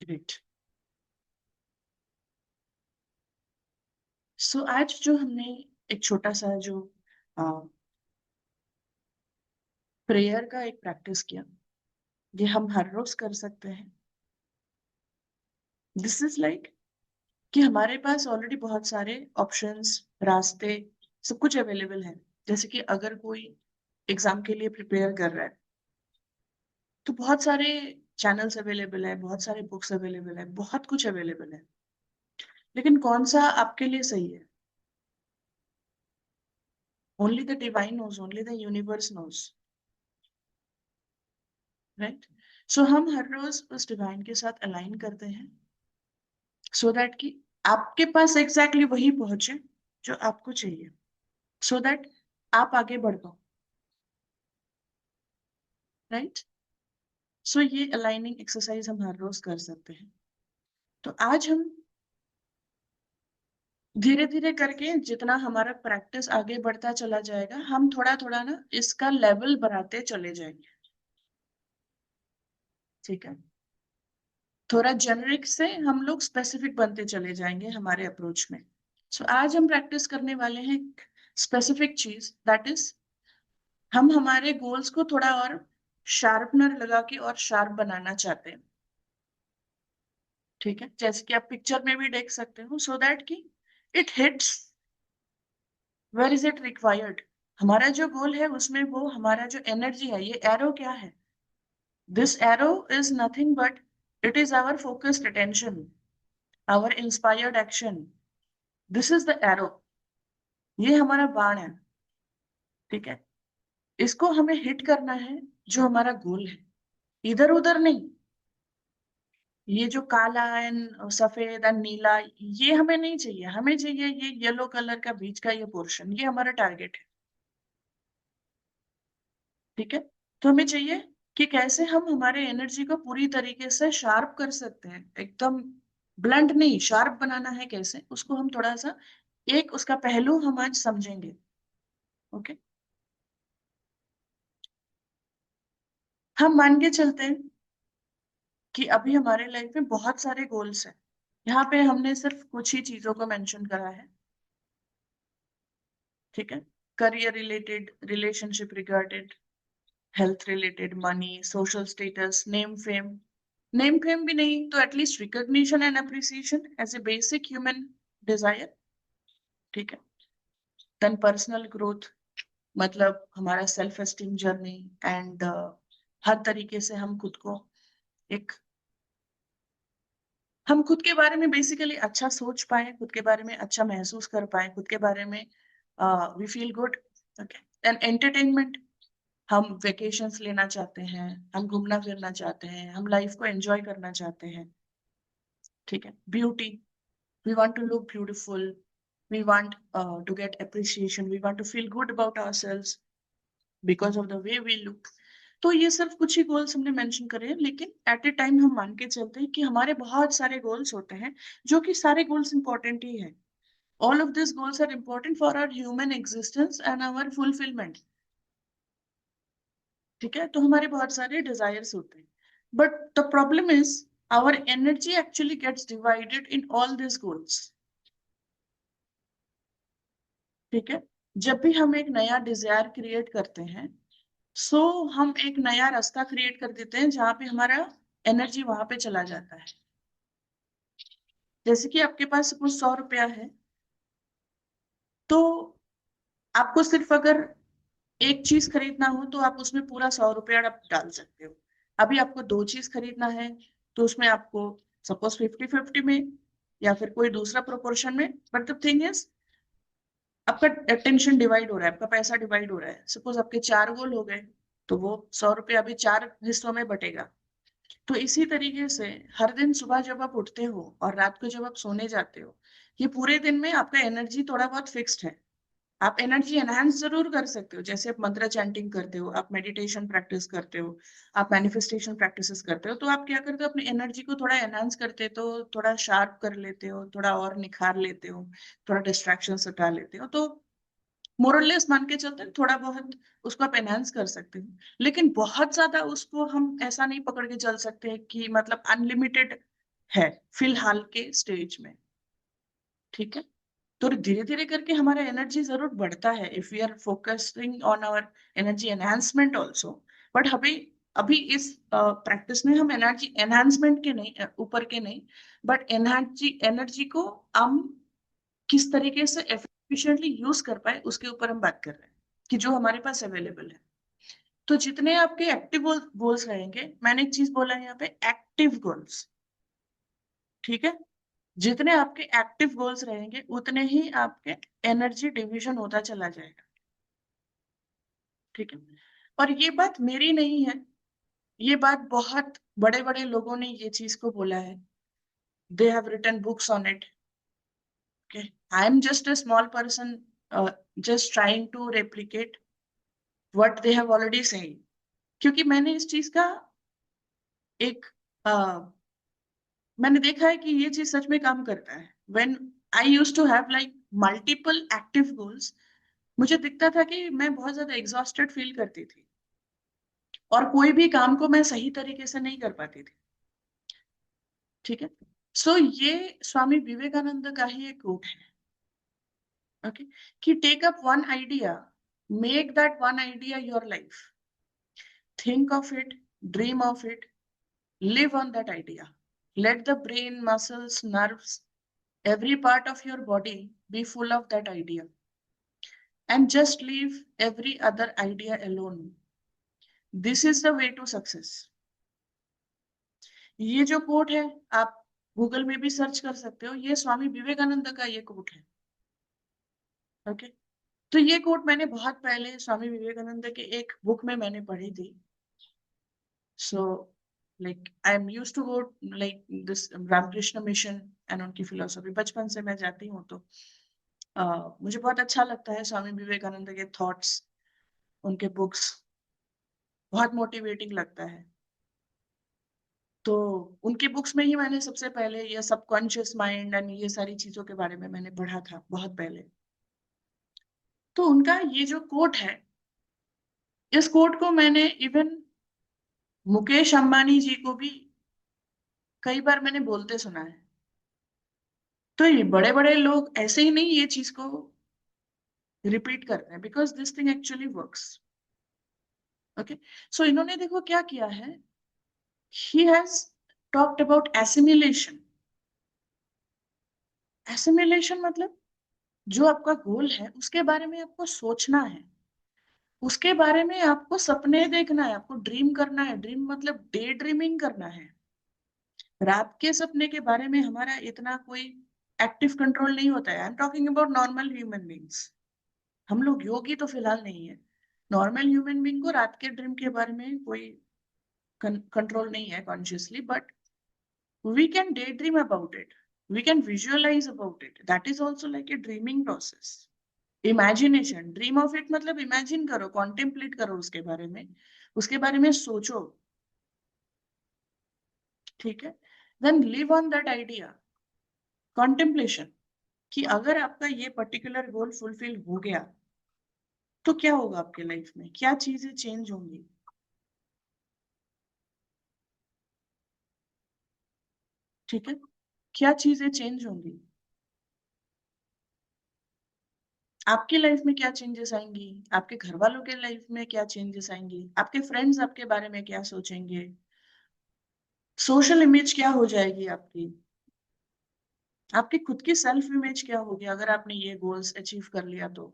Great. सो आज जो हमने एक छोटा सा जो प्रेयर का एक प्रैक्टिस किया, ये हम हर रोज कर सकते हैं। दिस इज लाइक कि हमारे पास ऑलरेडी बहुत सारे ऑप्शंस, रास्ते, सब कुछ अवेलेबल है। जैसे कि अगर कोई एग्जाम के लिए प्रिपेयर कर रहा है तो बहुत सारे चैनल्स अवेलेबल है, बहुत सारे बुक्स अवेलेबल है, बहुत कुछ अवेलेबल है। लेकिन कौन सा आपके लिए सही है? Only the divine knows, only the universe knows, right? So हम हर रोज उस डिवाइन के साथ अलाइन करते हैं सो दैट कि आपके पास एग्जैक्टली वही पहुंचे जो आपको चाहिए, सो दैट आप आगे बढ़ पाओ, राइट? सो ये अलाइनिंग एक्सरसाइज हम हर रोज कर सकते हैं। तो आज हम धीरे धीरे करके जितना हमारा प्रैक्टिस आगे बढ़ता चला जाएगा, हम थोड़ा थोड़ा ना इसका लेवल बढ़ाते चले जाएंगे। ठीक है? थोड़ा जेनरिक से हम लोग स्पेसिफिक बनते चले जाएंगे हमारे अप्रोच में। सो आज हम प्रैक्टिस करने वाले हैं स्पेसिफिक चीज, दैट इज हम हमारे गोल्स को थोड़ा और शार्पनर लगा के और शार्प बनाना चाहते हैं। ठीक है? जैसे कि आप पिक्चर में भी देख सकते हो, सो दैट कि it hits where is it required. हमारा जो गोल है उसमें वो हमारा जो एनर्जी है, ये एरो क्या है? This arrow is nothing but it is our focused attention, our inspired action. This is the arrow. ये हमारा बाण है। ठीक है? इसको हमें हिट करना है जो हमारा गोल है, इधर उधर नहीं। ये जो काला एंड सफेद एंड नीला, ये हमें नहीं चाहिए। हमें चाहिए ये येलो कलर का बीच का ये पोर्शन, ये हमारा टारगेट है। ठीक है? तो हमें चाहिए कि कैसे हम हमारे एनर्जी को पूरी तरीके से शार्प कर सकते हैं, एकदम ब्लंट नहीं, शार्प बनाना है कैसे, उसको हम थोड़ा सा एक उसका पहलू हम आज समझेंगे। ओके? हम मान के चलते हैं कि अभी हमारे लाइफ में बहुत सारे गोल्स हैं। यहाँ पे हमने सिर्फ कुछ ही चीजों को मेंशन करा है। ठीक है? Career related, relationship regarded, health related, money, social status, name fame. Name fame भी नहीं तो at least recognition and appreciation as a basic human desire. ठीक है? देन पर्सनल ग्रोथ, मतलब हमारा सेल्फ एस्टीम जर्नी एंड हर तरीके से हम खुद को एक, हम खुद के बारे में बेसिकली अच्छा सोच पाए, खुद के बारे में अच्छा महसूस कर पाए, खुद के बारे में we feel good. Okay? And entertainment, हम वेकेशंस लेना चाहते हैं, हम घूमना फिरना चाहते हैं, हम लाइफ को एंजॉय करना चाहते हैं। ठीक है? Beauty, we want to look beautiful, we want to get appreciation, we want to feel good about ourselves because of the way we look. तो ये सिर्फ कुछ ही गोल्स हमने मेंशन करे हैं, लेकिन एट ए टाइम हम मान के चलते हैं कि हमारे बहुत सारे गोल्स होते हैं, जो कि सारे गोल्स इंपॉर्टेंट ही है। All of this goals are important for our human existence and our fulfilment. ठीक है? तो हमारे बहुत सारे डिजायर्स होते हैं, but the problem is our energy actually gets divided in all this goals. ठीक है? जब भी हम एक नया डिजायर क्रिएट करते हैं, सो हम एक नया रास्ता क्रिएट कर देते हैं जहां पे हमारा एनर्जी वहां पे चला जाता है। जैसे कि आपके पास सपोज 100 रुपया है, तो आपको सिर्फ अगर एक चीज खरीदना हो तो आप उसमें पूरा 100 रुपया आप डाल सकते हो। अभी आपको दो चीज खरीदना है तो उसमें आपको सपोज 50-50 में या फिर कोई दूसरा प्रोपोर्शन में, बट द थिंग इज आपका अटेंशन डिवाइड हो रहा है, आपका पैसा डिवाइड हो रहा है। सपोज आपके 4 गोल हो गए, तो वो 100 रुपया अभी 4 हिस्सों में बटेगा। तो इसी तरीके से हर दिन सुबह जब आप उठते हो और रात को जब आप सोने जाते हो, ये पूरे दिन में आपका एनर्जी थोड़ा बहुत फिक्स्ड है। आप एनर्जी एनहांस जरूर कर सकते हो, जैसे आप मंत्र चैंटिंग करते हो, आप मेडिटेशन प्रैक्टिस करते हो, आप मैनिफेस्टेशन प्रैक्टिसेस करते हो, तो आप क्या करते हो, अपनी एनर्जी को थोड़ा एनहांस करते हो, तो थोड़ा शार्प कर लेते हो, थोड़ा और निखार लेते हो, थोड़ा डिस्ट्रैक्शन हटा लेते हो। तो मोरलेस मान के चलते हैं, थोड़ा बहुत उसको आप एनहांस कर सकते हो। लेकिन बहुत ज्यादा उसको हम ऐसा नहीं पकड़ के चल सकते कि मतलब अनलिमिटेड है फिलहाल के स्टेज में। ठीक है, तो धीरे धीरे करके हमारा एनर्जी जरूर बढ़ता है if we are focusing on our energy enhancement also. But अभी अभी इस प्रैक्टिस में हम एनर्जी एनहांसमेंट के नहीं, ऊपर के नहीं, बट एनर्जी एनर्जी को हम किस तरीके से एफिशिएंटली यूज कर पाए उसके ऊपर हम बात कर रहे हैं कि जो हमारे पास अवेलेबल है। तो जितने आपके एक्टिव गोल्स रहेंगे, मैंने एक चीज बोला है यहाँ पे, एक्टिव गोल्स। ठीक है, जितने आपके एक्टिव गोल्स रहेंगे उतने ही आपके एनर्जी डिविजन होता चला जाएगा। ठीक है, और ये बात मेरी नहीं है, ये बात बहुत बड़े बड़े लोगों ने ये चीज को बोला है। They have written books on it. I am just a small person, just trying to replicate what they have already said. क्योंकि मैंने इस चीज का एक मैंने देखा है कि ये चीज सच में काम करता है। When I used to have like multiple active goals, मुझे दिखता था कि मैं बहुत ज्यादा एग्जॉस्टेड फील करती थी और कोई भी काम को मैं सही तरीके से नहीं कर पाती थी। ठीक है, सो ये स्वामी विवेकानंद का ही एक कोट है। ओके, कि take up one idea, make that one idea your life, think of it, dream of it, live on that idea. Let the brain, muscles, nerves, every part of your body be full of that idea. And just leave every other idea alone. This is the way to success. ये जो coat है, आप Google में भी search कर सकते हो, ये स्वामी विवेकानंद का ये कोट है। ओके, तो ये कोट मैंने बहुत पहले स्वामी विवेकानंद के एक बुक में मैंने पढ़ी थी। So like I am used to go like this Ramakrishna Mission and उनकी फिलोसफी बचपन से मैं जाती हूँ, तो मुझे बहुत अच्छा लगता है स्वामी विवेकानंद के थॉट्स, उनके बुक्स बहुत मोटिवेटिंग लगता है। तो उनके बुक्स में ही मैंने सबसे पहले ये सबकॉन्शियस माइंड एंड ये सारी चीजों के बारे में मैंने पढ़ा था बहुत पहले। तो उनका ये जो कोट है, इस कोट को मैंने इवन मुकेश अंबानी जी को भी कई बार मैंने बोलते सुना है। तो ये बड़े बड़े लोग ऐसे ही नहीं ये चीज को रिपीट करते हैं, because this thing actually works. Okay, so इन्होंने देखो क्या किया है, he has talked about assimilation. Assimilation मतलब जो आपका गोल है उसके बारे में आपको सोचना है, उसके बारे में आपको सपने देखना है, आपको ड्रीम करना है। ड्रीम मतलब डे ड्रीमिंग करना है। रात के सपने के बारे में हमारा इतना कोई एक्टिव कंट्रोल नहीं होता है। I am talking about normal human beings. हम लोग योगी तो फिलहाल नहीं है। नॉर्मल ह्यूमन बींग को रात के ड्रीम के बारे में कोई कंट्रोल नहीं है consciously, but we can daydream about it, we can visualize about it, that is also like a dreaming process. Imagination, dream of it मतलब imagine करो, contemplate करो उसके बारे में, उसके बारे में सोचो। ठीक है, then live on that idea, contemplation, कि अगर आपका ये पर्टिकुलर गोल फुलफिल हो गया तो क्या होगा आपके लाइफ में, क्या चीजें चेंज होंगी। ठीक है, क्या चीजें चेंज होंगी आपकी लाइफ में, क्या चेंजेस आएंगी आपके घर वालों के लाइफ में, क्या चेंजेस आएंगी, आपके फ्रेंड्स आपके बारे में क्या सोचेंगे, सोशल इमेज क्या हो जाएगी आपकी, आपकी खुद की सेल्फ इमेज क्या होगी अगर आपने ये गोल्स अचीव कर लिया तो।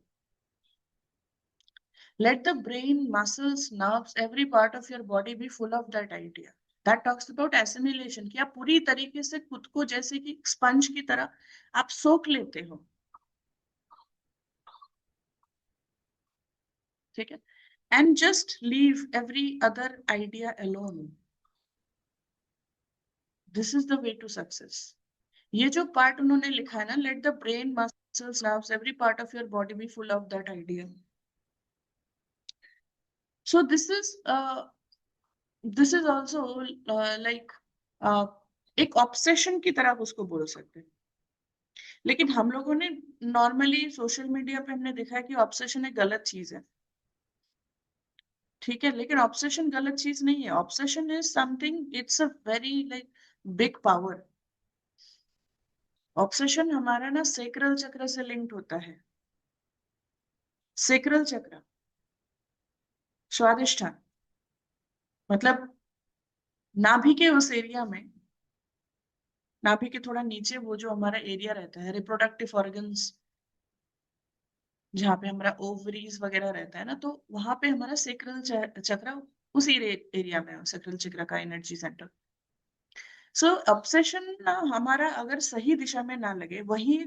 Let the brain, muscles, nerves, every part of your body be full of that idea. That talks about assimilation, कि आप पूरी तरीके से खुद को जैसे कि स्पंज की तरह आप सोख लेते हो। ठीक है, and just leave every other idea alone. This is the way to success. ये जो पार्ट उन्होंने लिखा है ना, let the brain, muscles, nerves, every part of your body be full of that idea. So this is also like एक obsession की तरह आप उसको बोल सकते हैं। लेकिन हम लोगों ने नॉर्मली सोशल मीडिया पे हमने देखा है कि ऑब्सेशन एक गलत चीज है। ठीक है, लेकिन ऑब्सेशन गलत चीज नहीं है। Obsession is something, it's a very like big power. Obsession हमारा ना सेक्रल चक्र से लिंक्ड होता है। सेक्रल चक्र, स्वादिष्ठान, मतलब नाभि के उस एरिया में, नाभि के थोड़ा नीचे वो जो हमारा एरिया रहता है रिप्रोडक्टिव ऑर्गन्स, जहाँ पे हमारा ओवरीज वगैरह रहता है ना, तो वहां पे हमारा सेक्रल चक्र उसी एरिया में है, सेक्रल चक्र का एनर्जी सेंटर। सो ऑब्सेशन ना हमारा अगर सही दिशा में ना लगे, वही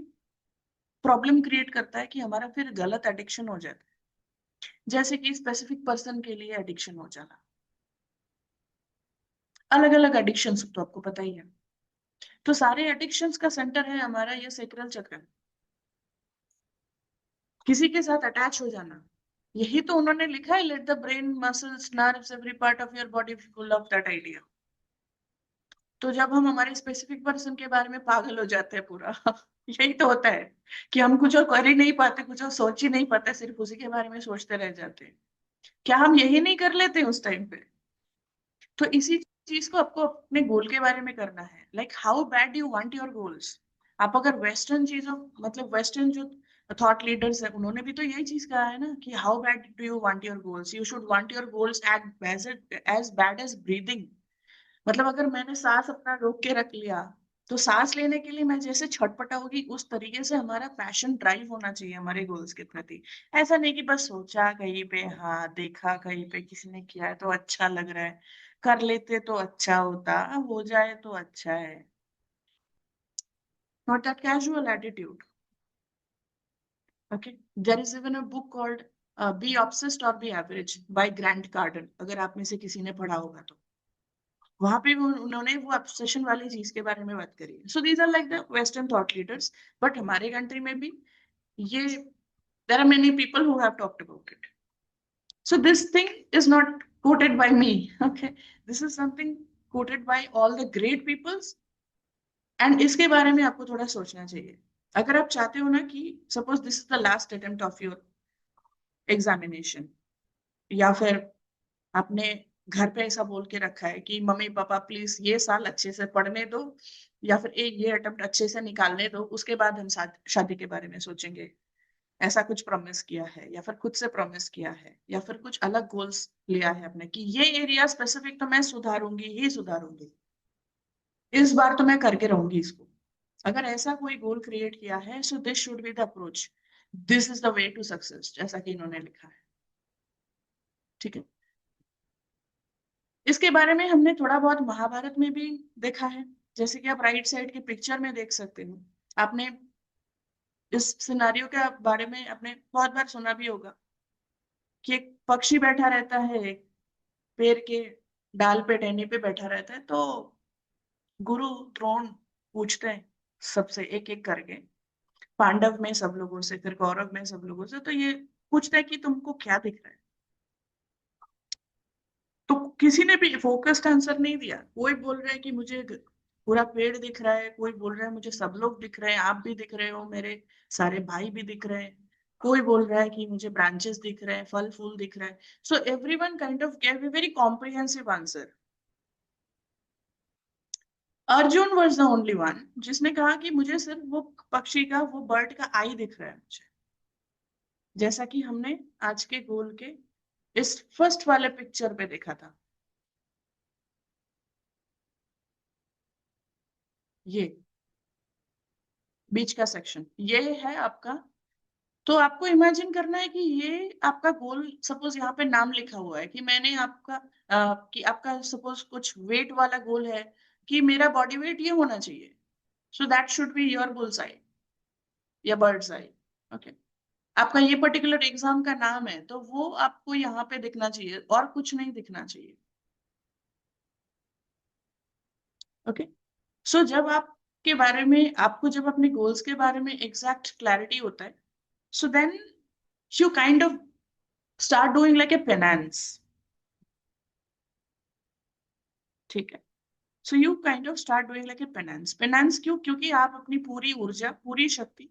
प्रॉब्लम क्रिएट करता है कि हमारा फिर गलत एडिक्शन हो जाता है, जैसे कि स्पेसिफिक पर्सन के लिए एडिक्शन हो जाना। अलग अलग एडिक्शन तो आपको पता ही है। तो सारे एडिक्शंस का सेंटर है हमारा ये सेक्रल चक्र। किसी के साथ अटैच हो जाना, यही तो उन्होंने लिखा है, late the brain muscles nerves every part of your body full of that idea. तो जब हम हमारे स्पेसिफिक पर्सन के बारे में पागल हो जाते हैं पूरा यही तो होता है कि हम कुछ और कर ही नहीं पाते, कुछ और सोच ही नहीं पाते, सिर्फ उसी के बारे में सोचते रह जाते हैं। क्या हम यही नहीं कर लेते उस टाइम पे? तो इसी चीज को आपको अपने गोल के बारे में करना है, like how bad you want your goals. आप अगर वेस्टर्न चीजों, मतलब वेस्टर्न जो थॉट लीडर्स है, उन्होंने भी तो यही चीज कहा है ना कि how bad do you want your goals, you should want your goals as bad as breathing. मतलब अगर मैंने सांस अपना रोक के रख लिया, तो सांस लेने के लिए मैं जैसे छटपटाऊंगी, उस तरीके से हमारा पैशन ड्राइव होना चाहिए हमारे गोल्स के प्रति। ऐसा नहीं कि बस सोचा कहीं पे, हाँ देखा कहीं पे किसी ने किया है तो अच्छा लग रहा है, कर लेते तो अच्छा होता, हो जाए तो अच्छा है। Not that casual attitude. Okay, there is even a book called be obsessed or be average by Grant Cardone, अगर आप में से किसी ने पढ़ा होगा तो। वहां पे भी उन्होंने वो ऑब्सेशन वाली चीज के बारे में बात करी है। So these are like the western thought leaders, but हमारे कंट्री में भी ये there are many people who have talked about it. So this thing is not quoted by me, okay, this is something quoted by all the great peoples, and इसके बारे में आपको थोड़ा सोचना चाहिए। अगर आप चाहते हो ना कि suppose this is the last attempt of your examination, या फिर आपने घर पे ऐसा बोल के रखा है कि मम्मी पापा प्लीज ये साल अच्छे से पढ़ने दो, या फिर एक ये अटेम्प्ट अच्छे से निकालने दो, उसके बाद हम शादी के बारे में सोचेंगे, ऐसा कुछ प्रॉमिस किया है, या फिर खुद से प्रॉमिस किया है, या फिर कुछ अलग गोल्स लिया है अपने कि ये एरिया स्पेसिफिक तो मैं सुधारूंगी ही सुधारूंगी, इस बार तो मैं करके रहूंगी इसको। अगर ऐसा कोई गोल क्रिएट किया है, so this should be the approach, this is the way to success, जैसा कि इन्होंने लिखा है। ठीक है, इसके बारे में हमने थोड़ा बहुत महाभारत में भी देखा है, जैसे कि आप राइट साइड के पिक्चर में देख सकते हो। आपने इस सिनारियो के बारे में आपने बहुत बार सुना भी होगा कि एक पक्षी बैठा रहता है, एक पेड़ के डाल पे टहनी पे बैठा रहता है, तो गुरु द्रोण पूछते हैं सबसे एक एक करके, पांडव में सब लोगों से, फिर कौरव में सब लोगों से, तो ये पूछता है कि तुमको क्या दिख रहा है। तो किसी ने भी फोकस्ड आंसर नहीं दिया, कोई बोल रहा है कि मुझे पूरा पेड़ दिख रहा है, कोई बोल रहा है मुझे सब लोग दिख रहे हैं, आप भी दिख रहे हो, मेरे सारे भाई भी दिख रहे हैं, कोई बोल रहा है कि मुझे ब्रांचेस दिख रहे हैं, फल फूल दिख रहा है। So everyone kind of gave a very comprehensive answer. Arjun was the only one जिसने कहा कि मुझे सिर्फ वो पक्षी का, वो बर्ड का आई दिख रहा है मुझे, जैसा कि हमने आज के गोल के इस फर्स्ट वाले पिक्चर पे देखा था। ये बीच का सेक्शन ये है आपका। तो आपको इमेजिन करना है कि ये आपका गोल, सपोज यहाँ पे नाम लिखा हुआ है कि मैंने आपका कि आपका सपोज कुछ वेट वाला गोल है कि मेरा बॉडी वेट ये होना चाहिए, so that should be your goal side या बर्ड साइड। ओके, आपका ये पर्टिकुलर एग्जाम का नाम है, तो वो आपको यहाँ पे दिखना चाहिए और कुछ नहीं दिखना चाहिए। ओके, सो जब आपके बारे में, आपको जब अपने गोल्स के बारे में एग्जैक्ट क्लैरिटी होता है, so then you kind of start doing like a penance। ठीक है, so you kind of start doing like a penance. Penance क्यों? क्योंकि आप अपनी पूरी ऊर्जा, पूरी शक्ति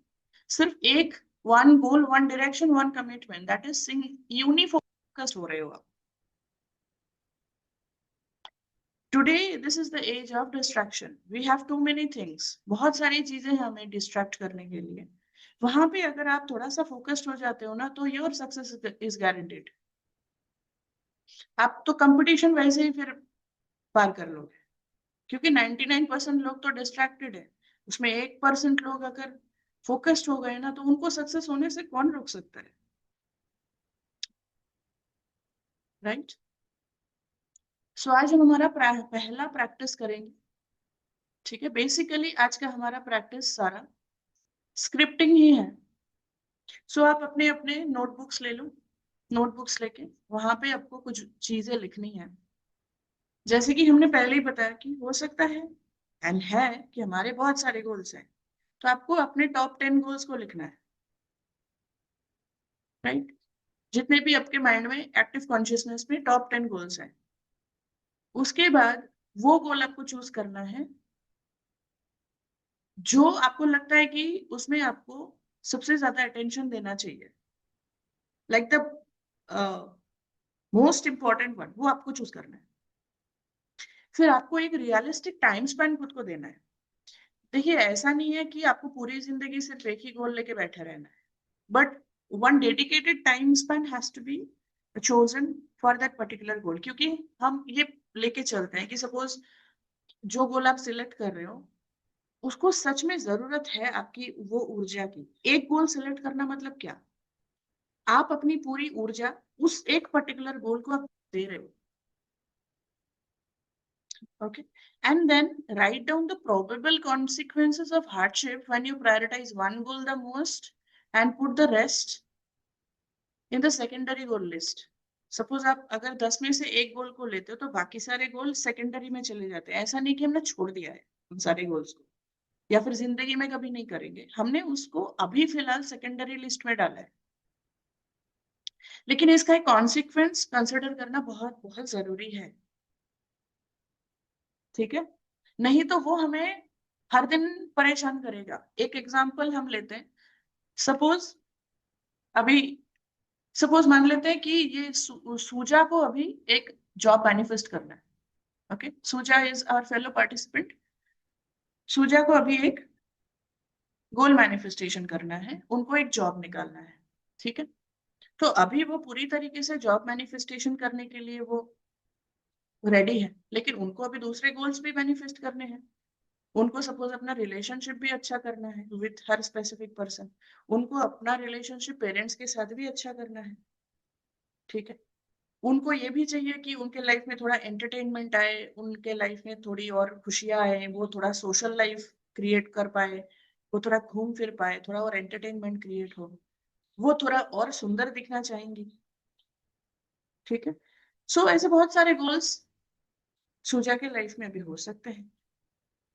सिर्फ एक, one goal, one direction, one commitment, that is unifocused हो रहे हो आप। Today this is the age of distraction, we have too many things, बहुत सारी चीजें हमें डिस्ट्रैक्ट करने के लिए। वहां पे अगर आप थोड़ा सा फोकस्ड हो जाते हो ना, तो योर सक्सेस इज गारंटेड। आप तो कंपटीशन वैसे ही फिर पार कर लोगे, क्योंकि 99% लोग तो डिस्ट्रैक्टेड है, उसमें 1% लोग अगर फोकस्ड हो गए ना, तो उनको सक्सेस होने से कौन रोक सकता है, राइट? सो आज हम हमारा पहला प्रैक्टिस करेंगे, ठीक है? बेसिकली आज का हमारा प्रैक्टिस सारा स्क्रिप्टिंग ही है। सो आप अपने अपने नोटबुक्स ले लो, नोटबुक्स लेके वहां पे आपको कुछ चीजें लिखनी है। जैसे कि हमने पहले ही बताया कि हो सकता है एंड है कि हमारे बहुत सारे गोल्स हैं, तो आपको अपने टॉप 10 गोल्स को लिखना है, राइट? जितने भी आपके माइंड में एक्टिव कॉन्शियसनेस में टॉप 10 गोल्स हैं, उसके बाद वो गोल आपको चूज करना है जो आपको लगता है कि उसमें आपको सबसे ज्यादा अटेंशन देना चाहिए, like the most important one, वो आपको चूज करना है। फिर आपको एक रियलिस्टिक टाइम स्पेंड खुद को देना है। देखिए, ऐसा नहीं है कि आपको पूरी जिंदगी सिर्फ एक ही गोल लेके बैठे रहना है, but one dedicated time spend has to be chosen for that particular goal. क्योंकि हम ये लेके चलते हैं कि सपोज जो गोल आप सिलेक्ट कर रहे हो, उसको सच में जरूरत है आपकी वो ऊर्जा की। एक गोल सिलेक्ट करना मतलब क्या, आप अपनी पूरी ऊर्जा उस एक पर्टिकुलर गोल को आप दे रहे हो, okay? And then write down the probable consequences of hardship when you prioritize one goal the most and put the rest in the secondary goal list. Suppose आप अगर 10 में से एक गोल को लेते हो, तो बाकी सारे गोल सेकेंडरी में चले जाते हैं। ऐसा नहीं कि हमने छोड़ दिया है उन सारे गोल्स को, या फिर जिंदगी में कभी नहीं करेंगे, हमने उसको अभी फिलहाल सेकेंडरी लिस्ट में डाला है। लेकिन इसका एक कॉन्सिक्वेंस कंसिडर करना बहुत बहुत जरूरी है, ठीक है? नहीं तो वो हमें हर दिन परेशान करेगा। एक एग्जाम्पल हम लेते हैं, सपोज अभी सपोज मान लेते हैं कि ये सूजा को अभी एक जॉब मैनिफेस्ट करना है, ओके? सूजा इज आवर फेलो पार्टिसिपेंट। सूजा को अभी एक गोल मैनिफेस्टेशन करना है, उनको एक जॉब निकालना है, ठीक है? तो अभी वो पूरी तरीके से जॉब मैनिफेस्टेशन करने के लिए वो रेडी है, लेकिन उनको अभी दूसरे गोल्स भी मैनिफेस्ट करने हैं। उनको सपोज अपना रिलेशनशिप भी अच्छा करना है विथ हर स्पेसिफिक पर्सन, उनको अपना रिलेशनशिप पेरेंट्स के साथ भी अच्छा करना है, ठीक है? उनको ये भी चाहिए कि उनके लाइफ में थोड़ा एंटरटेनमेंट आए, उनके लाइफ में थोड़ी और खुशियां आए, वो थोड़ा सोशल लाइफ क्रिएट कर पाए, वो थोड़ा घूम फिर पाए, थोड़ा और एंटरटेनमेंट क्रिएट हो, वो थोड़ा और सुंदर दिखना चाहेंगी, ठीक है? सो ऐसे बहुत सारे गोल्स सूजा के लाइफ में अभी हो सकते हैं,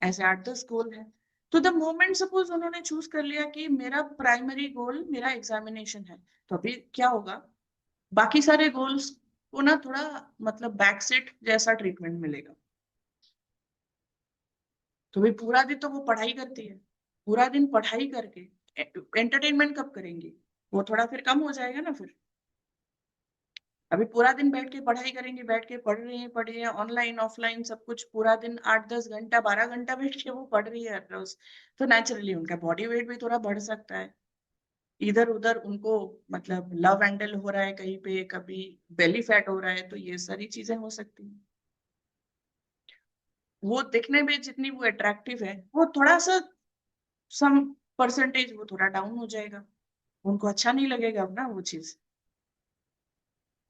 ऐसे 8-10 गोल है। तो द मोमेंट सपोज उन्होंने चूज कर लिया कि मेरा प्राइमरी गोल मेरा एग्जामिनेशन है, तो अभी क्या होगा, बाकी सारे गोल्स को ना थोड़ा मतलब बैक सीट जैसा ट्रीटमेंट मिलेगा। तो भाई पूरा दिन तो वो पढ़ाई करती है, पूरा दिन पढ़ाई करके एंटरटेनमेंट कब करेंगी, वो थोड़ा फिर कम हो जाएगा ना। फिर अभी पूरा दिन बैठ के पढ़ाई करेंगे, बैठ के पढ़ रही है ऑनलाइन ऑफलाइन सब कुछ, पूरा दिन 8-10 घंटा 12 घंटा बैठ के वो पढ़ रही है हर रोज, तो नेचुरली उनका बॉडी वेट भी थोड़ा बढ़ सकता है। इधर उधर उनको मतलब लव एंडल हो रहा है कहीं पे, कभी बेली फैट हो रहा है, तो ये सारी चीजें हो सकती हैं। वो दिखने में जितनी वो अट्रैक्टिव है, वो थोड़ा सा सम परसेंटेज वो थोड़ा डाउन हो जाएगा, उनको अच्छा नहीं लगेगा अब ना वो चीज,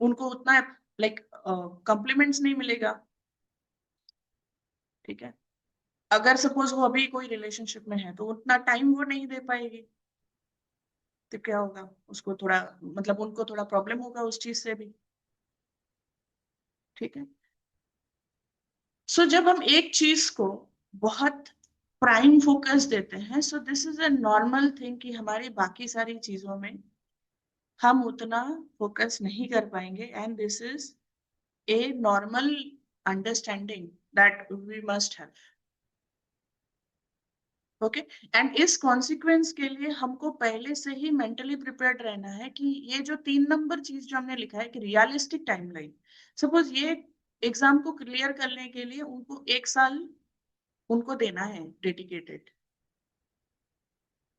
उनको उतना लाइक कॉम्प्लीमेंट्स नहीं मिलेगा, ठीक है? अगर सपोज वो अभी कोई रिलेशनशिप में है, तो उतना टाइम वो नहीं दे पाएगी, तो क्या होगा, उसको थोड़ा मतलब उनको थोड़ा प्रॉब्लम होगा उस चीज से भी, ठीक है? सो जब हम एक चीज को बहुत प्राइम फोकस देते हैं, सो this is a normal thing कि हमारी बाकी सारी चीजों में हम उतना फोकस नहीं कर पाएंगे, and this is a normal understanding that we must have, okay? And इस कॉन्सिक्वेंस के लिए हमको पहले से ही मेंटली प्रिपेयर्ड रहना है कि ये जो 3 नंबर चीज जो हमने लिखा है कि रियलिस्टिक टाइमलाइन, सपोज ये एग्जाम को क्लियर करने के लिए उनको 1 साल उनको देना है डेडिकेटेड।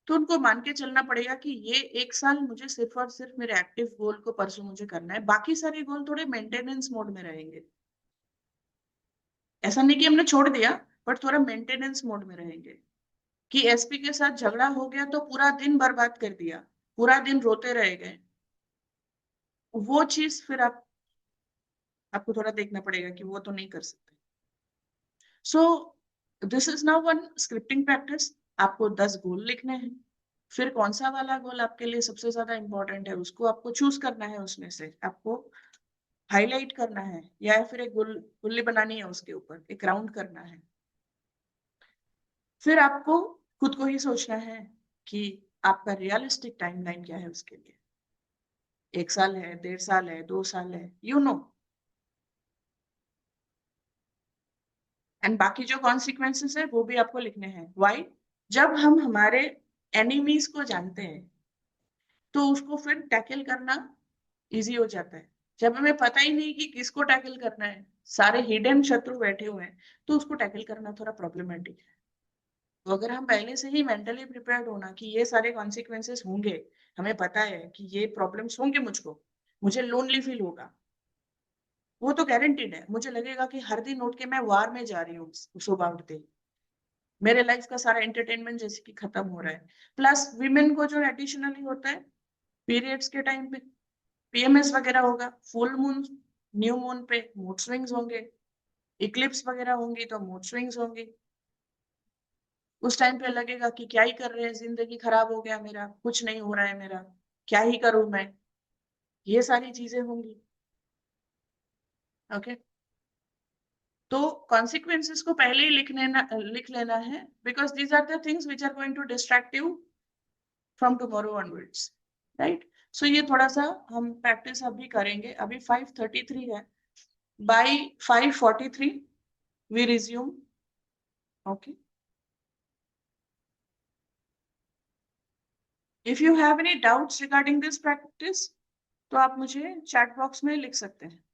तो उनको मान के चलना पड़ेगा कि ये 1 साल मुझे सिर्फ और सिर्फ मेरे एक्टिव गोल को परसों मुझे करना है, बाकी सारे गोल थोड़े मेंटेनेंस मोड में रहेंगे। ऐसा नहीं कि हमने छोड़ दिया, बट थोड़ा मेंटेनेंस मोड में रहेंगे। कि एसपी के साथ झगड़ा हो गया तो पूरा दिन बर्बाद कर दिया, पूरा दिन रोते रह गए, वो चीज फिर आपको थोड़ा देखना पड़ेगा कि वो तो नहीं कर सकते। सो this is now one scripting practice. आपको 10 गोल लिखने हैं, फिर कौन सा वाला गोल आपके लिए सबसे ज्यादा इंपॉर्टेंट है उसको आपको चूज करना है, उसमें से आपको हाईलाइट करना है, या फिर एक गुल्ली बनानी है, उसके ऊपर एक राउंड करना है। फिर आपको खुद को ही सोचना है कि आपका रियलिस्टिक टाइमलाइन क्या है उसके लिए। 1 साल है, 1.5 साल है, 2 साल है, यू नो। एंड बाकी जो कॉन्सिक्वेंसेस है वो भी आपको लिखने हैं। वाई? जब हम हमारे एनिमीज को जानते हैं तो उसको फिर टैकल करना इजी हो जाता है। जब हमें पता ही नहीं कि किसको टैकल करना है, सारे हिडन शत्रु बैठे हुए हैं, तो उसको टैकल करना थोड़ा प्रॉब्लमेटिक है। तो अगर हम पहले से ही मेंटली प्रिपेयर्ड होना कि ये सारे कॉन्सिक्वेंसेस होंगे, हमें पता है कि ये प्रॉब्लम्स होंगे, मुझको मुझे लोनली फील होगा, वो तो गारंटीड है। मुझे लगेगा कि हर दिन उठ के मैं वार में जा रही हूँ सुबह उठते ही, मेरे लाइफ का सारा एंटरटेनमेंट जैसे कि खत्म हो रहा है। प्लस विमेन को जो एडिशनली होता है पीरियड्स के टाइम पे पीएमएस वगैरह होगा, फुल मून न्यू मून पे मूड स्विंग्स होंगे, इक्लिप्स वगैरह होंगी तो मूड स्विंग्स होंगी। उस टाइम पे लगेगा कि क्या ही कर रहे हैं, जिंदगी खराब हो गया, मेरा कुछ नहीं हो रहा है, मेरा क्या ही करूं मैं, ये सारी चीजें होंगी। ओके, तो कॉन्सिक्वेंसेस को पहले ही लिख लेना है, because these are the things which are going to distract you from tomorrow onwards, right? So ये थोड़ा सा हम प्रैक्टिस अभी करेंगे। अभी 5:33 है, by 5:43 we resume. Okay, if you have any doubts regarding this practice तो आप मुझे चैट बॉक्स में लिख सकते हैं।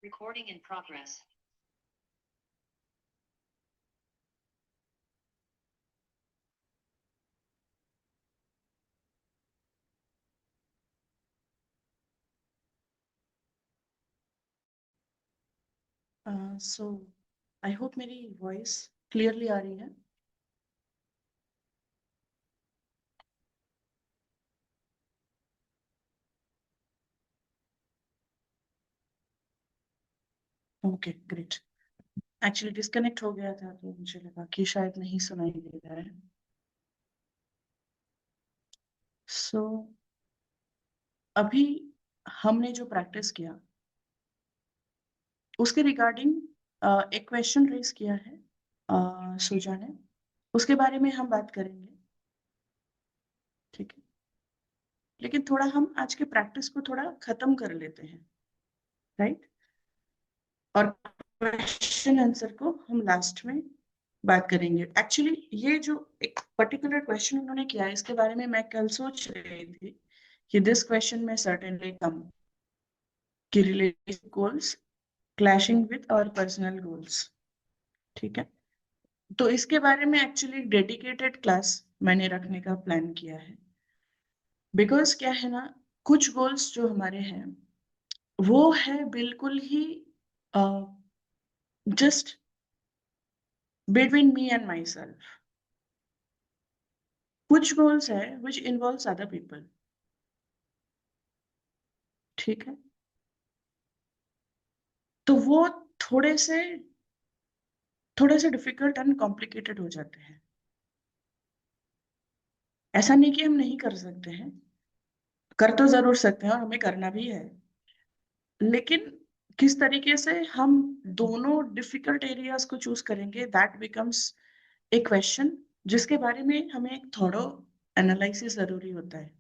Recording in progress. So I hope मेरी वॉइस क्लियरली आ रही है. Okay great. एक्चुअली डिस्कनेक्ट हो गया था तो मुझे लगा कि शायद नहीं सुनाई दे रहा है. सो अभी हमने जो प्रैक्टिस किया उसके रिगार्डिंग एक क्वेश्चन रेज किया है सुजा ने. उसके बारे में हम बात करेंगे. ठीक है. लेकिन थोड़ा हम आज के प्रैक्टिस को थोड़ा खत्म कर लेते हैं. राइट. और क्वेश्चन आंसर को हम लास्ट में बात करेंगे. एक्चुअली ये जो एक पर्टिकुलर क्वेश्चन उन्होंने किया है इसके बारे में मैं कल सोच रही थी कि दिस क्वेश्चन में सर्टेनली कम कि relationship goals clashing with our personal goals. ठीक है. तो इसके बारे में एक्चुअली डेडिकेटेड क्लास मैंने रखने का प्लान किया है. बिकॉज क्या है ना, कुछ गोल्स जो हमारे हैं वो है बिल्कुल ही just between me and my self. कुछ गोल्स है विच इन्वॉल्व्स अदर पीपल. ठीक है. तो वो थोड़े से डिफिकल्ट एंड कॉम्प्लिकेटेड हो जाते हैं. ऐसा नहीं कि हम नहीं कर सकते हैं, कर तो जरूर सकते हैं और हमें करना भी है. लेकिन किस तरीके से हम दोनों डिफिकल्ट एरियाज को चूज करेंगे दैट बिकम्स ए क्वेश्चन जिसके बारे में हमें एक थोड़ो एनालिसिस जरूरी होता है.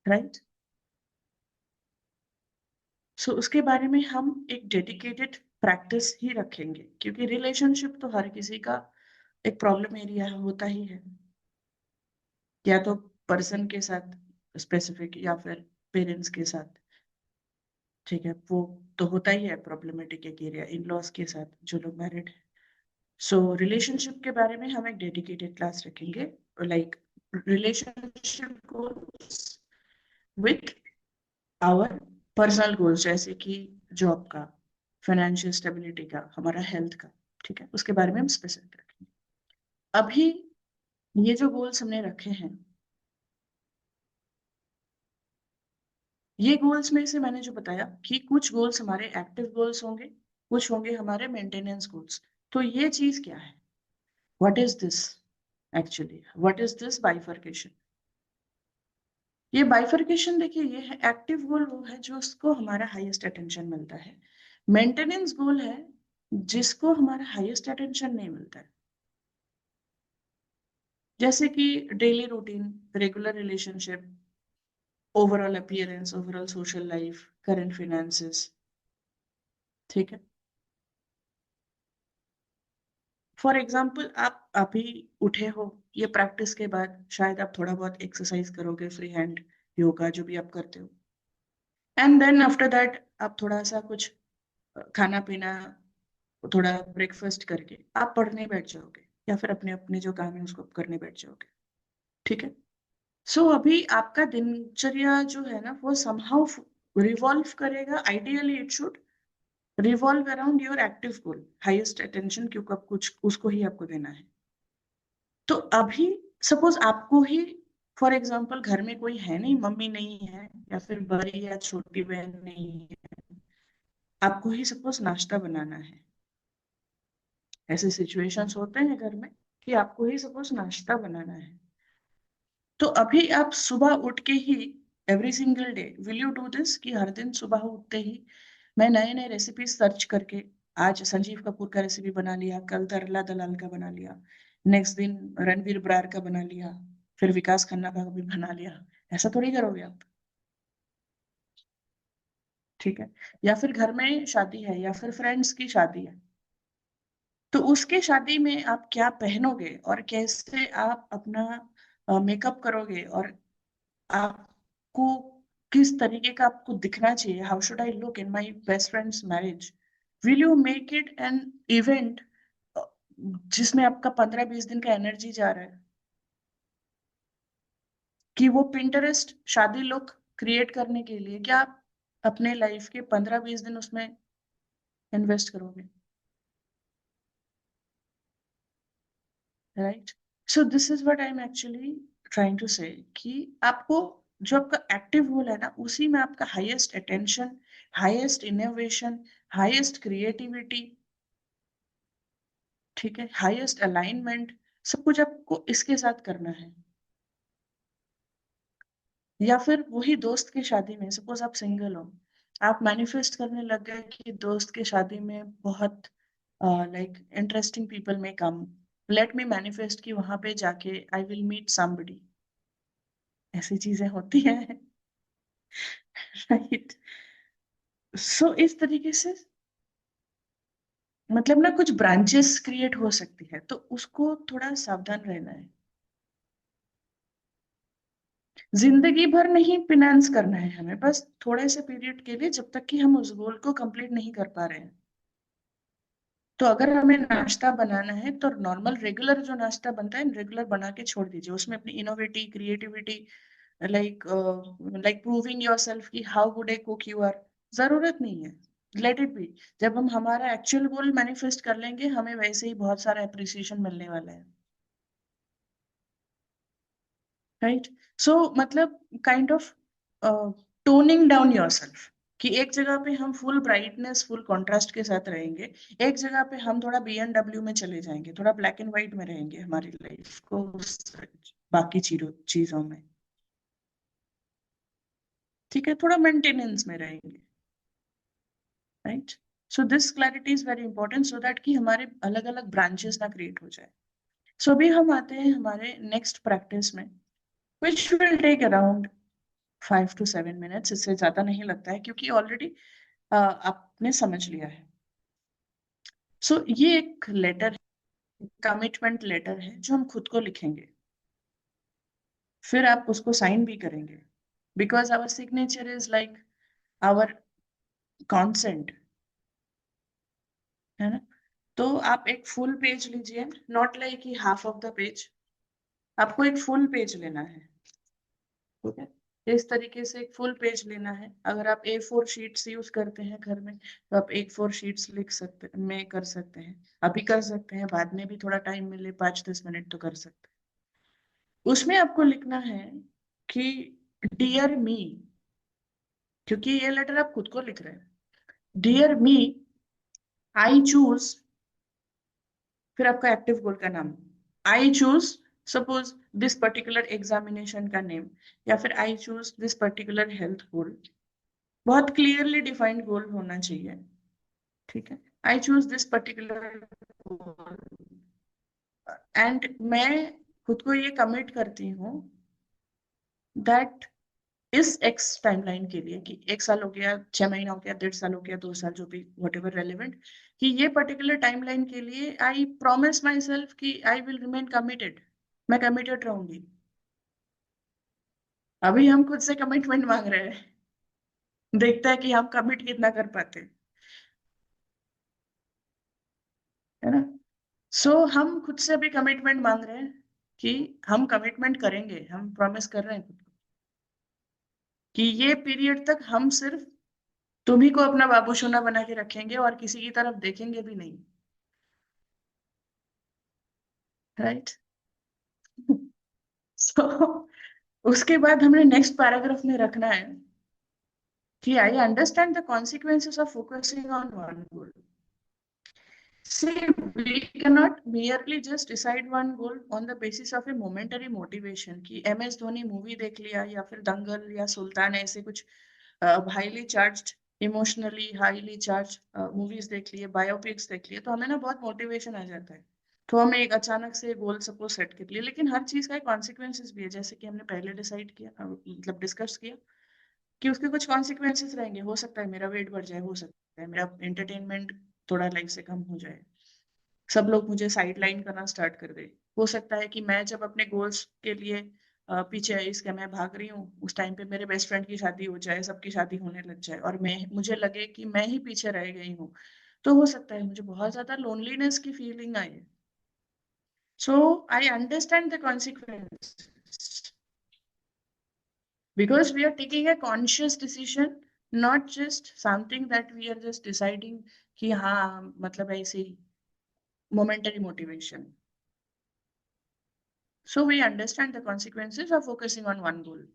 राइट. सो उसके बारे में हम एक डेडिकेटेड प्रैक्टिस ही रखेंगे क्योंकि रिलेशनशिप तो हर किसी का एक प्रॉब्लम एरिया होता ही है. या तो पर्सन के साथ स्पेसिफिक या फिर पेरेंट्स के साथ. ठीक है. वो तो होता ही है प्रॉब्लमेटिक एक एरिया इन लॉज के साथ जो लोग मैरिड है. सो रिलेशनशिप के बारे में हम एक डेडिकेटेड क्लास रखेंगे like relationship goals with our personal goals जैसे कि जॉब का, फाइनेंशियल स्टेबिलिटी का, हमारा हेल्थ का. ठीक है. उसके बारे में हम स्पेसिफिक रखेंगे. अभी ये जो गोल्स हमने रखे हैं ये गोल्स में से मैंने जो बताया कि कुछ गोल्स हमारे एक्टिव गोल्स होंगे, कुछ होंगे हमारे मेंटेनेंस गोल्स. तो ये चीज क्या है? What is this? Actually what is this bifurcation? ये बाइफर्केशन देखिए ये है एक्टिव गोल वो है जो उसको हमारा हाईएस्ट अटेंशन मिलता है. मेंटेनेंस गोल है जिसको हमारा हाईएस्ट अटेंशन नहीं मिलता है. जैसे कि daily routine, regular relationship, overall appearance, overall social life, current finances. ठीक है. फॉर एग्जाम्पल आप अभी उठे हो, ये प्रैक्टिस के बाद शायद आप थोड़ा बहुत एक्सरसाइज करोगे, फ्री हैंड योगा जो भी आप करते हो. एंड देन आफ्टर दैट आप थोड़ा सा कुछ खाना पीना, थोड़ा ब्रेकफास्ट करके आप पढ़ने बैठ जाओगे या फिर अपने अपने जो काम है उसको करने बैठ जाओगे. ठीक है. सो अभी आपका दिनचर्या जो है ना वो समहाउ रिवॉल्व करेगा. Ideally it should revolve around your active goal, highest attention क्योंकि आप कुछ उसको ही आपको देना है. तो अभी सपोज आपको ही फॉर एग्जाम्पल घर में कोई है नहीं, मम्मी नहीं है या फिर बड़ी या छोटी बहन नहीं है, आपको ही सपोज नाश्ता बनाना है. ऐसे सिचुएशंस होते हैं घर में कि आपको ही सपोज नाश्ता बनाना है. तो अभी आप सुबह उठ के ही every single day will you do this कि हर दिन सुबह उठते ही मैं नए नए रेसिपी सर्च करके आज संजीव कपूर का रेसिपी बना लिया, कल तरला दलाल का बना लिया, नेक्स्ट दिन रणवीर ब्रार का बना लिया, फिर विकास खन्ना का भी बना लिया. ऐसा थोड़ी करोगे आप. ठीक है. या फिर घर में शादी है या फिर फ्रेंड्स की शादी है तो उसके शादी में आप क्या पहनोगे और कैसे आप अपना मेकअप करोगे और आपको किस तरीके का आपको दिखना चाहिए, how should I look in my best friends marriage, will you make it an event जिसमें आपका 15-20 दिन का एनर्जी जा रहा है, कि वो पिंटरेस्ट शादी लुक क्रिएट करने के लिए क्या आप अपने लाइफ के 15-20 दिन उसमें इन्वेस्ट करोगे? Right. So this is what I am actually trying to say, कि आपको जो आपका एक्टिव गोल है ना, उसी में आपका highest attention, highest innovation, highest creativity, ठीक है, हाईएस्ट अलाइनमेंट, सब कुछ आपको इसके साथ करना है। या फिर वही दोस्त की शादी में, सपोज आप सिंगल हो, आप मैनिफेस्ट करने लग गए कि दोस्त की शादी में बहुत लाइक इंटरेस्टिंग पीपल में कम, लेट मी मैनिफेस्ट कि वहां पे जाके आई विल मीट समबडी। ऐसी चीजें होती हैं। राइट। सो इस तरीके से मतलब ना कुछ ब्रांचेस क्रिएट हो सकती है, तो उसको थोड़ा सावधान रहना है। जिंदगी भर नहीं फिनेंस करना है हमें, बस थोड़े से पीरियड के लिए, जब तक कि हम उस गोल को कंप्लीट नहीं कर पा रहे हैं। तो अगर हमें नाश्ता बनाना है तो नॉर्मल रेगुलर जो नाश्ता बनता है रेगुलर बना के छोड़ दीजिए, उसमें अपनी innovative creativity, like like proving yourself कि how good a cook you are, जरूरत नहीं है। Let it be. जब हम हमारा एक्चुअल गोल मैनिफेस्ट कर लेंगे, हमें वैसे ही बहुत सारा अप्रिसिएशन मिलने वाला है। राइट। सो मतलब kind of toning down yourself, कि एक जगह पे हम फुल ब्राइटनेस फुल कॉन्ट्रास्ट के साथ रहेंगे, एक जगह पे हम थोड़ा BMW में चले जाएंगे, थोड़ा ब्लैक एंड व्हाइट में रहेंगे हमारी लाइफ को बाकी चीजों चीजों में, ठीक है, थोड़ा मेंटेनेंस में रहेंगे। Right. So this clarity is very important, so that कि हमारे अलग अलग ब्रांचेस ना क्रिएट हो जाए। सो अभी हम आते हैं हमारे नेक्स्ट प्रैक्टिस में, which will take around 5 to 7 minutes, इससे ज्यादा नहीं लगता है, क्योंकि ऑलरेडी आपने समझ लिया है। सो ये एक लेटर, कमिटमेंट लेटर है जो हम खुद को लिखेंगे, फिर आप उसको साइन भी करेंगे, because our signature is like our consent, है ना। तो आप एक फुल पेज लीजिए, not like half of the page, आपको एक फुल पेज लेना है, ठीक है। इस तरीके से एक फुल पेज लेना है। अगर आप A4 शीट्स यूज करते हैं घर में, तो आप A4 शीट्स लिख सकते में कर सकते हैं, अभी कर सकते हैं, बाद में भी थोड़ा टाइम मिले 5-10 मिनट तो कर सकते हैं। उसमें आपको लिखना है कि डियर मी, क्योंकि ये लेटर आप खुद को लिख रहे हैं, डियर मी, आई चूज, फिर आपका एक्टिव गोल का नाम, I choose suppose this particular examination का नेम, या फिर I choose this particular health goal, बहुत क्लियरली डिफाइंड गोल होना चाहिए, ठीक है। I choose this particular goal, and मैं खुद को ये कमिट करती हूँ दैट इस एक्स टाइमलाइन के लिए, कि 1 साल हो गया, 6 महीना हो गया, 1.5 साल हो गया, 2 साल, जो भी वट एवर रेलिवेंट, कि ये पर्टिकुलर टाइमलाइन के लिए आई प्रोमिस माई सेल्फ कि आई विल रिमेन कमिटेड, मैं कमिटेड रहूंगी। अभी हम खुद से कमिटमेंट मांग रहे हैं, देखते हैं कि हम कमिट कितना कर पाते हैं, है ना। हम खुद से भी कमिटमेंट मांग रहे हैं कि हम कमिटमेंट करेंगे, हम प्रॉमिस कर रहे हैं खुद को कि ये पीरियड तक हम सिर्फ तुम्ही को अपना बाबू सोना बना के रखेंगे और किसी की तरफ देखेंगे भी नहीं। राइट। सो उसके बाद हमने नेक्स्ट पैराग्राफ में रखना है कि I understand the consequences of focusing on one goal. See, we cannot merely just decide one goal on the basis of a momentary motivation कि MS धोनी मूवी देख लिया, या फिर दंगल या सुल्तान, ऐसे कुछ highly charged, emotionally highly charge movies देख लिए, बायोपिक्स देख लिए, तो हमें ना बहुत मोटिवेशन आ जाता है, तो हमें एक अचानक से गोल सपोज सेट कर लिए। लेकिन हर चीज का एक कॉन्सिक्वेंसेस भी है, जैसे कि हमने पहले डिसाइड किया, मतलब डिस्कस किया कि उसके कुछ कॉन्सिक्वेंसेस रहेंगे। हो सकता है मेरा वेट बढ़ जाए, हो सकता है मेरा एंटरटेनमेंट थोड़ा लाइफ से कम हो जाए, सब लोग मुझे साइड लाइन करना स्टार्ट कर दे, हो सकता है कि मैं जब अपने गोल्स के लिए पीछे इसके मैं भाग रही हूँ, उस टाइम पे मेरे बेस्ट फ्रेंड की शादी हो जाए, सबकी शादी होने लग जाए और मैं मुझे लगे कि मैं ही पीछे रह गई हूँ, तो हो सकता है मुझे बहुत ज्यादा लोनलीनेस की feeling I. So I understand the consequence, because we are taking a conscious decision, not just something that we are just deciding कि हाँ मतलब ऐसे ही momentary motivation. So we understand the consequences of focusing on one goal.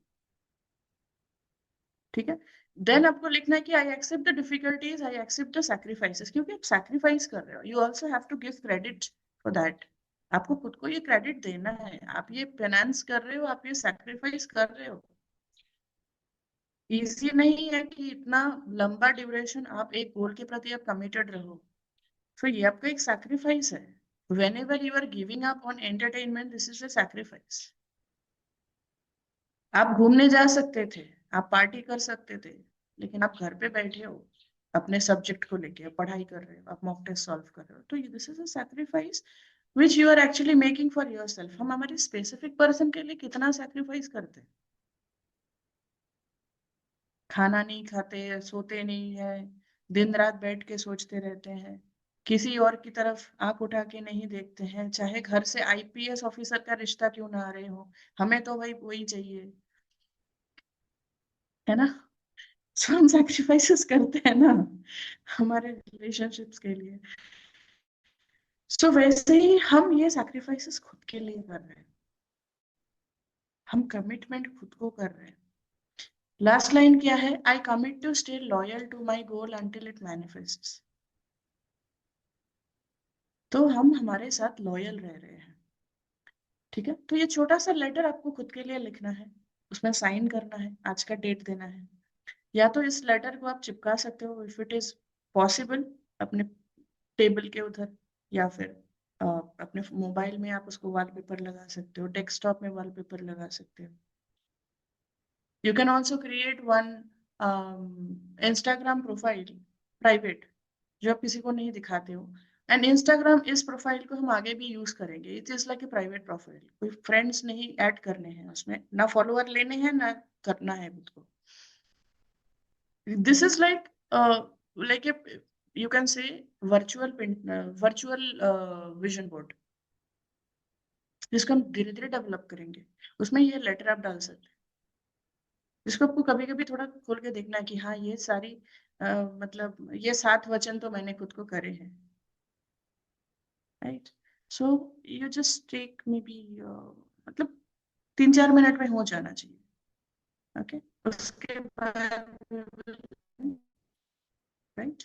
ठीक है, then आपको लिखना है कि I accept the difficulties, I accept the sacrifices, क्योंकि आप सैक्रिफाइस कर रहे हो, you also have to give credit for that. आपको खुद को ये क्रेडिट देना है, आप ये फाइनेंस कर रहे हो, आप ये सैक्रिफाइस कर रहे हो। इजी नहीं है कि इतना लंबा ड्यूरेशन आप एक गोल के प्रति आप कमिटेड रहो, तो ये आपका एक सैक्रिफाइस है। Whenever you are giving up on entertainment, this is a sacrifice. आप घूमने जा सकते थे, आप पार्टी कर सकते थे, लेकिन आप घर पे बैठे हो, अपने सब्जेक्ट को लेके आप पढ़ाई कर रहे हो, आप मॉक टेस्ट सॉल्व कर रहे हो, तो this is a sacrifice which you are actually making for yourself. हम हमारे स्पेसिफिक पर्सन के लिए कितना सैक्रिफाइस करते हैं, खाना नहीं खाते, सोते नहीं है, दिन रात बैठ के सोचते रहते हैं, किसी और की तरफ आंख उठा के नहीं देखते हैं, चाहे घर से आईपीएस ऑफिसर का रिश्ता क्यों ना आ रहे हो, हमें तो भाई वही चाहिए, है ना। सो हम सैक्रिफाइसेस करते हैं ना हमारे रिलेशनशिप्स के लिए। सो वैसे ही हम ये सैक्रिफाइसेस खुद के लिए कर रहे हैं, हम कमिटमेंट खुद को कर रहे हैं। लास्ट लाइन क्या है, I commit to stay loyal to my goal until it manifests. तो हम हमारे साथ लॉयल रह रहे हैं। ठीक है, तो ये छोटा सा लेटर आपको खुद के लिए लिखना है, उसमें साइन करना है, आज का डेट देना है, या तो इस लेटर को आप चिपका सकते हो इफ इट इज पॉसिबल अपने टेबल के उधर, या फिर अपने मोबाइल में आप उसको वॉलपेपर लगा सकते हो, डेस्कटॉप में वॉलपेपर लगा सकते हो। You can also create one Instagram profile private, जो आप किसी को नहीं दिखाते हो, एंड इंस्टाग्राम इस प्रोफाइल को हम आगे भी यूज करेंगे, it is like a private profile, कोई फ्रेंड्स नहीं ऐड करने हैं उसमें, ना फॉलोअर लेने हैं, ना करना है खुद को। This is like a, you can say virtual virtual vision board, जिसको हम धीरे धीरे डेवलप करेंगे, उसमें ये लेटर आप डाल सकते हैं, जिसको आपको कभी कभी थोड़ा खोल के देखना है कि हाँ ये सारी मतलब ये 7 वचन तो मैंने खुद को करे हैं, right. So you just take maybe मतलब 3-4 मिनट में हो जाना चाहिए। ओके, उसके बाद राइट,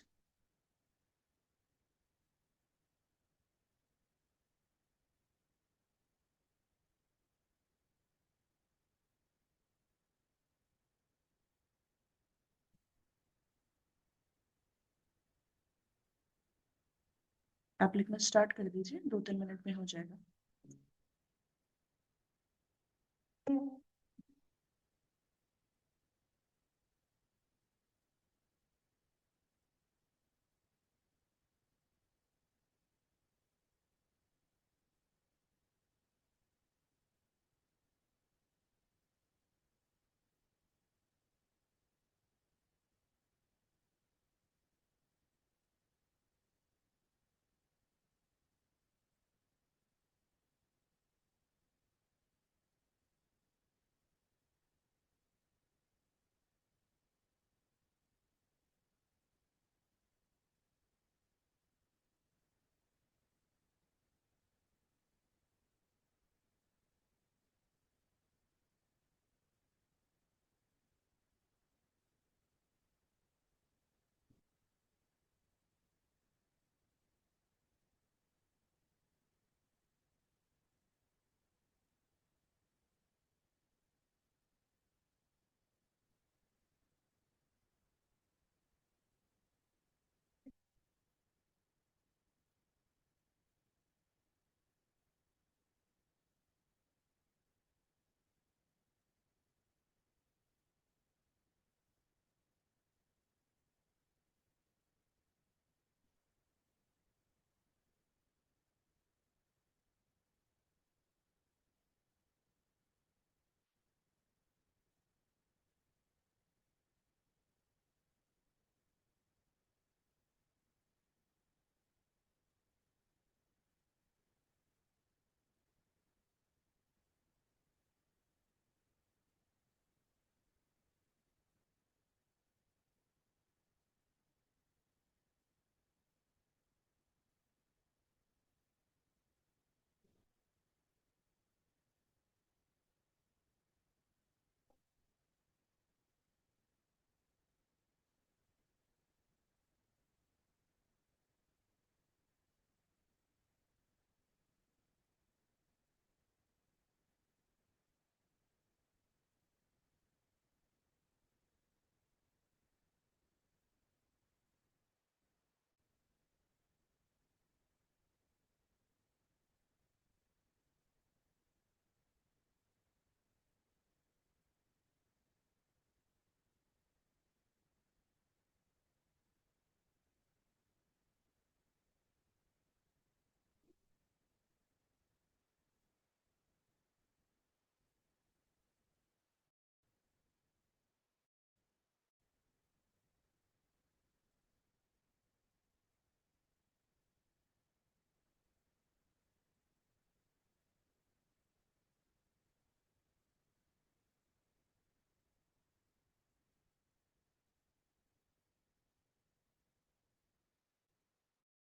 आप लिखना स्टार्ट कर दीजिए, 2-3 मिनट में हो जाएगा।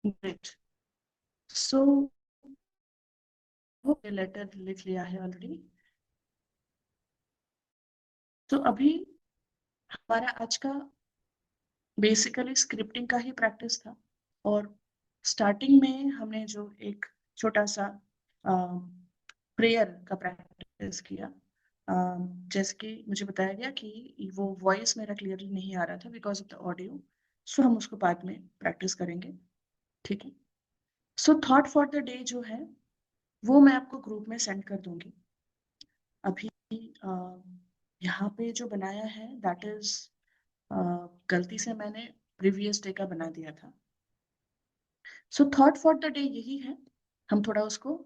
ग्रेट। सो वो लेटर लिख लिया है ऑलरेडी। तो अभी हमारा आज का बेसिकली स्क्रिप्टिंग का ही प्रैक्टिस था। और स्टार्टिंग में हमने जो एक छोटा सा प्रेयर का प्रैक्टिस किया। जैसे कि मुझे बताया गया कि वो वॉइस मेरा क्लियरली नहीं आ रहा था बिकॉज ऑफ द ऑडियो। सो हम उसको बाद में प्रैक्टिस करेंगे। ठीक है। So thought for the day जो है वो मैं आपको ग्रुप में सेंड कर दूंगी। अभी यहाँ पे जो बनाया है दैट इज गलती से मैंने प्रीवियस डे का बना दिया था। So thought for the day यही है। हम थोड़ा उसको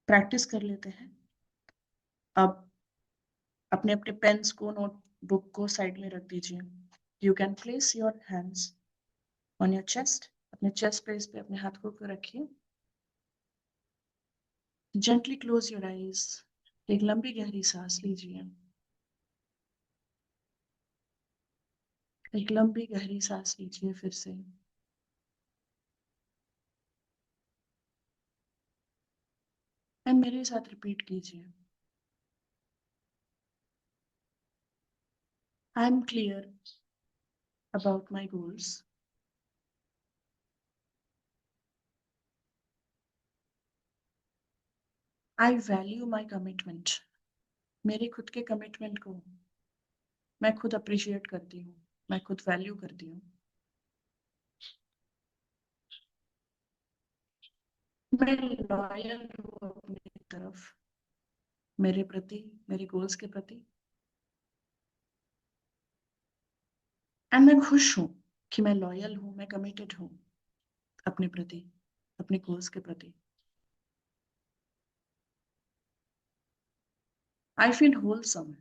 प्रैक्टिस कर लेते हैं। अब अपने अपने पेन्स को नोटबुक को साइड में रख दीजिए। You can place your hands on your chest. अपने चेस्ट प्लेस पे अपने हाथ को रखिए। Gently close your eyes. एक लंबी गहरी सांस लीजिए। एक लंबी गहरी सांस लीजिए फिर से। एंड मेरे साथ रिपीट कीजिए। I am clear about my goals. I value my commitment. मेरे खुद के कमिटमेंट को मैं खुद अप्रिशिएट करती हूँ। मैं खुद वैल्यू करती हूँ। मैं लॉयल हूँ अपनी तरफ, मेरे प्रति, मेरे गोल्स के प्रति। एंड मैं खुश हूँ कि मैं लॉयल हूँ, मैं कमिटेड हूँ अपने प्रति, अपने गोल्स के प्रति। I feel wholesome.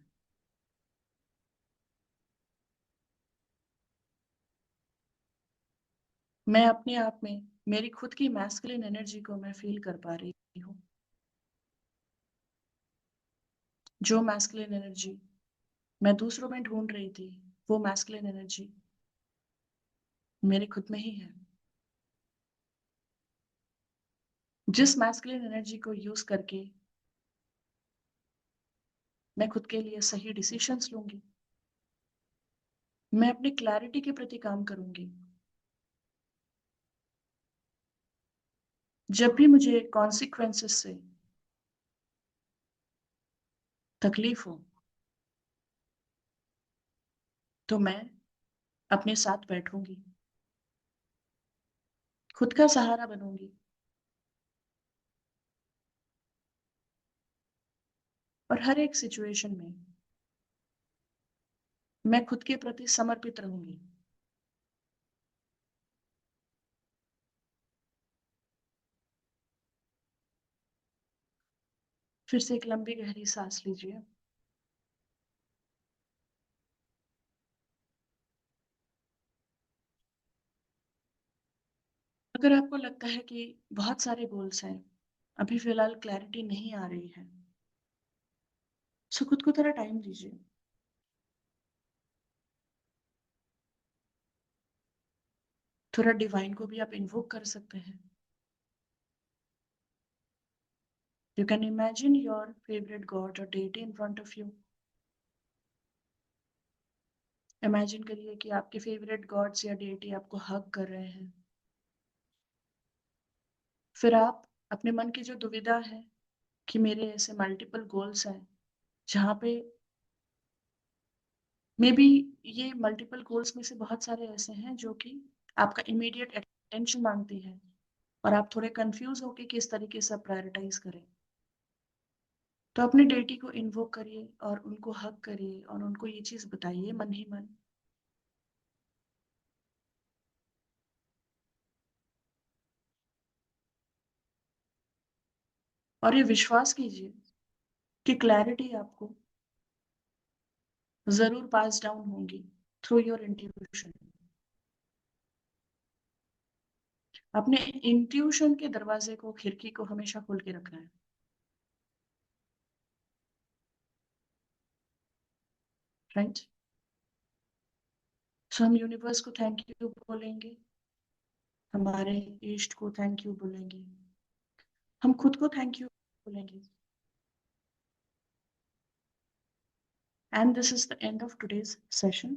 मैं अपने आप में मेरी खुद की मैस्कुलिन एनर्जी को मैं फील कर पा रही हूँ। जो मैस्कुलिन एनर्जी मैं दूसरों में ढूंढ रही थी, वो मैस्कुलिन एनर्जी मेरे खुद में ही है। जिस मैस्कुलिन एनर्जी को यूज करके मैं खुद के लिए सही डिसीजंस लूंगी। मैं अपनी क्लैरिटी के प्रति काम करूंगी। जब भी मुझे कॉन्सिक्वेंसेस से तकलीफ हो तो मैं अपने साथ बैठूंगी, खुद का सहारा बनूंगी और हर एक सिचुएशन में मैं खुद के प्रति समर्पित रहूंगी। फिर से एक लंबी गहरी सांस लीजिए। अगर आपको लगता है कि बहुत सारे गोल्स हैं, अभी फिलहाल क्लैरिटी नहीं आ रही है, सो खुद को थोड़ा टाइम दीजिए। थोड़ा डिवाइन को भी आप इन्वोक कर सकते हैं। You can imagine your favourite god और deity in front of you. Imagine करिए कि आपके फेवरेट गॉड्स या डेटी आपको हग कर रहे हैं। फिर आप अपने मन की जो दुविधा है कि मेरे ऐसे मल्टीपल गोल्स हैं जहाँ पे मे बी ये मल्टीपल गोल्स में से बहुत सारे ऐसे हैं जो कि आपका इमीडिएट अटेंशन मांगती है और आप थोड़े कंफ्यूज हो कि किस तरीके से प्रायोरिटाइज करें। तो अपने डेटी को इन्वोक करिए और उनको हक करिए और उनको ये चीज बताइए मन ही मन। और ये विश्वास कीजिए कि क्लैरिटी आपको जरूर पास डाउन होंगी थ्रू योर इंट्यूशन। अपने इंट्यूशन के दरवाजे को, खिड़की को हमेशा खोल के रखना है। राइट। सो हम यूनिवर्स को थैंक यू बोलेंगे हमारे ईस्ट को थैंक यू बोलेंगे, हम खुद को थैंक यू बोलेंगे। And this is the end of today's session.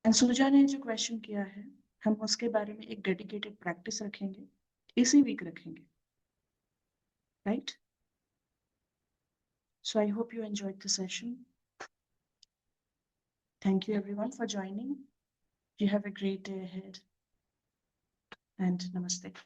And Suja ने जो क्वेश्चन किया है, हम उसके बारे में एक डेडिकेटेड प्रैक्टिस रखेंगे, इसी वीक रखेंगे, right? So I hope you enjoyed the session. Thank you everyone for joining. You have a great day ahead and namaste.